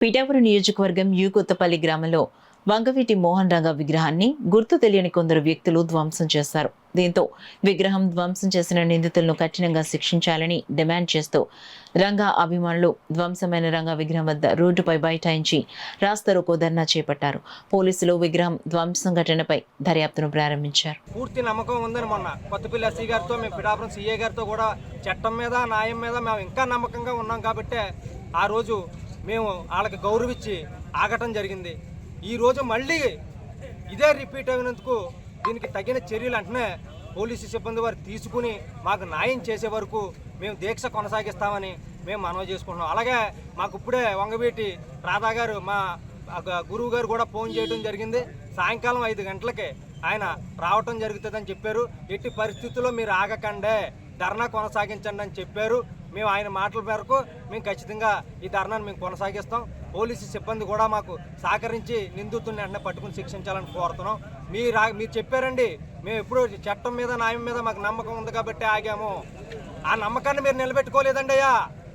పిఠాపురం నియోజకవర్గం కొత్తపల్లి గ్రామంలో వంగవీటి మోహన్ రంగ విగ్రహాన్ని గుర్తు తెలియని కొందరు వ్యక్తులు ధ్వంసం చేశారు. దీంతో విగ్రహం ధ్వంసం చేసిన నిందితులను కఠినంగా శిక్షించాలని డిమాండ్ చేస్తూ రంగా అభిమానులు ధ్వంసమైన రంగా విగ్రహం వద్ద రోడ్డుపై బైఠాయించి రాస్తారోకో ధర్నా చేపట్టారు. పోలీసులు విగ్రహం ధ్వంసం ఘటనపై దర్యాప్తును ప్రారంభించారు. పూర్తి నమ్మకం ఉందని మొన్న కొత్తపల్లి ఎస్సీ గారితో మేము పిఠాపురం సీఏ గారితో కూడా చట్టం మీద న్యాయం మీద మేము ఇంకా నమ్మకంగా ఉన్నాం కాబట్టి ఆ రోజు మేము వాళ్ళకి గౌరవించి ఆగటం జరిగింది. ఈరోజు మళ్ళీ ఇదే రిపీట్ అయినందుకు దీనికి తగిన చర్యలు అంటనే పోలీసు సిబ్బంది వారు తీసుకుని మాకు న్యాయం చేసే వరకు మేము దీక్ష కొనసాగిస్తామని మేము మనవి చేసుకుంటున్నాం. అలాగే మాకు ఇప్పుడే వంగవీటి రాధా గారు మా గురువు గారు కూడా ఫోన్ చేయడం జరిగింది. సాయంకాలం 5 గంటలకి ఆయన రావటం జరుగుతుందని చెప్పారు. ఎట్టి పరిస్థితుల్లో మీరు ఆగకండే ధర్నా కొనసాగించండి అని చెప్పారు. మేము ఆయన మాటల మేరకు మేము ఖచ్చితంగా ఈ ధర్నాను మేము కొనసాగిస్తాం. పోలీసు సిబ్బంది కూడా మాకు సహకరించి నిందితుడిని వెంటనే పట్టుకుని శిక్షించాలని కోరుతున్నాం. మీరు చెప్పారండి, మేము ఎప్పుడు చట్టం మీద న్యాయం మీద మాకు నమ్మకం ఉంది కాబట్టి ఆగాము. ఆ నమ్మకాన్ని మీరు నిలబెట్టుకోలేదండి అయ్యా.